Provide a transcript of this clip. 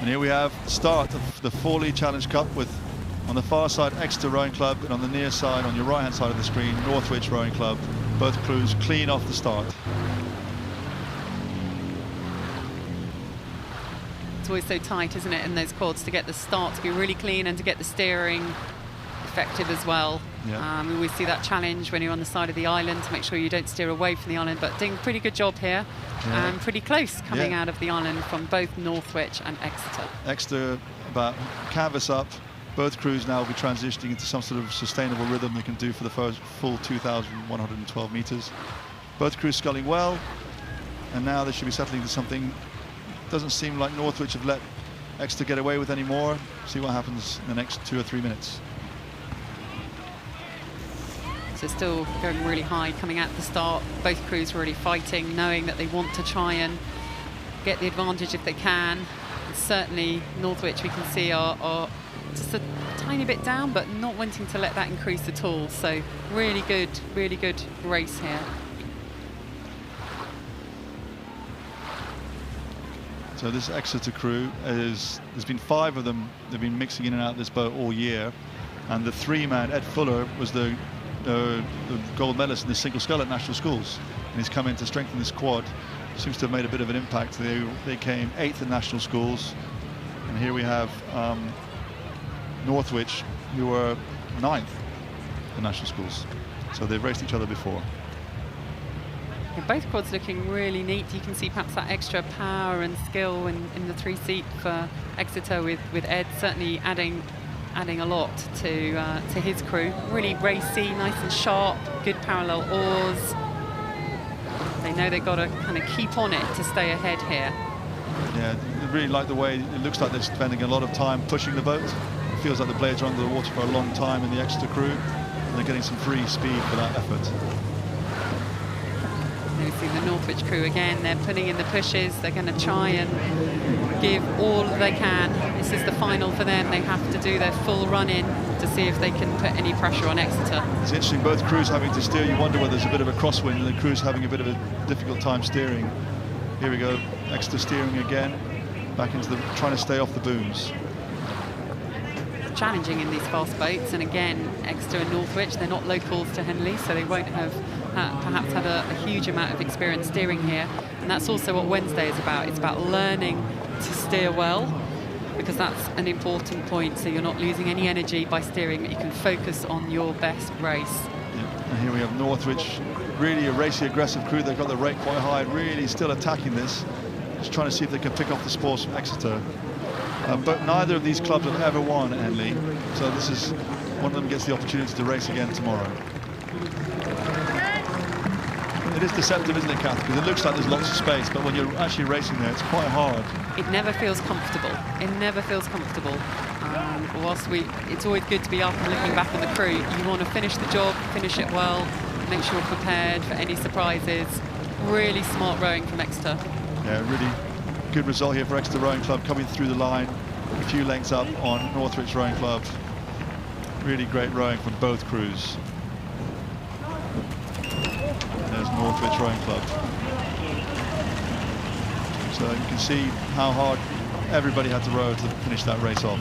And here we have the start of the Fawley Challenge Cup with, on the far side, Exeter Rowing Club, and on the near side, on your right-hand side of the screen, Northwich Rowing Club. Both crews clean off the start. It's always so tight, isn't it, in those quads, to get the start to be really clean and to get the steering effective as well. Yeah. We always see that challenge when you're on the side of the island to make sure you don't steer away from the island, but doing a pretty good job here. Yeah. And pretty close coming out of the island from both Northwich and Exeter. Exeter about canvas up. Both crews now will be transitioning into some sort of sustainable rhythm they can do for the first full 2,112 metres. Both crews sculling well, and now they should be settling to something. Doesn't seem like Northwich have let Exeter get away with any more. See what happens in the next 2 or 3 minutes. So still going really high coming at the start. Both crews really fighting, knowing that they want to try and get the advantage if they can. And certainly Northwich, we can see, are just a tiny bit down, but not wanting to let that increase at all. So really good race here. So this Exeter crew there's been 5 of them. They've been mixing in and out of this boat all year, and the 3-man Ed Fuller was the gold medalist in the single scull at national schools, and he's come in to strengthen this quad. Seems to have made a bit of an impact. They came 8th in national schools, and here we have Northwich, who were 9th in national schools. So they've raced each other before. Yeah, both quads looking really neat. You can see perhaps that extra power and skill in the 3-seat for Exeter with Ed certainly adding a lot to his crew. Really racy, nice and sharp, good parallel oars. They know they've got to kind of keep on it to stay ahead here. Yeah, I really like the way it looks like they're spending a lot of time pushing the boat. It feels like the blades are under the water for a long time in the Exeter crew, and they're getting some free speed for that effort. We see the Northwich crew again. They're putting in the pushes. They're going to try and give all they can. This is the final for them. They have to do their full run-in to see if they can put any pressure on Exeter. It's interesting, both crews having to steer. You wonder whether there's a bit of a crosswind and the crews having a bit of a difficult time steering. Here we go, Exeter steering again, back into trying to stay off the booms. Challenging in these fast boats, and again, Exeter and Northwich, they're not locals to Henley, so they won't have perhaps had a huge amount of experience steering here. And that's also what Wednesday is about. It's about learning to steer well, because that's an important point. So you're not losing any energy by steering, but you can focus on your best race. Yeah. And here we have Northwich, really a racy, aggressive crew. They've got the rate quite high, really still attacking this, just trying to see if they can pick off the spoils from Exeter. But neither of these clubs have ever won Henley, so this is one of them gets the opportunity to race again tomorrow. It is deceptive, isn't it, Kath? Because it looks like there's lots of space, but when you're actually racing there, it's quite hard. It never feels comfortable. It never feels comfortable. Whilst it's always good to be up and looking back on the crew, you want to finish the job, finish it well, make sure you're prepared for any surprises. Really smart rowing from Exeter. Yeah, really good result here for Exeter Rowing Club, coming through the line a few lengths up on Northwich Rowing Club. Really great rowing from both crews. There's Northwich Rowing Club. So you can see how hard everybody had to row to finish that race off.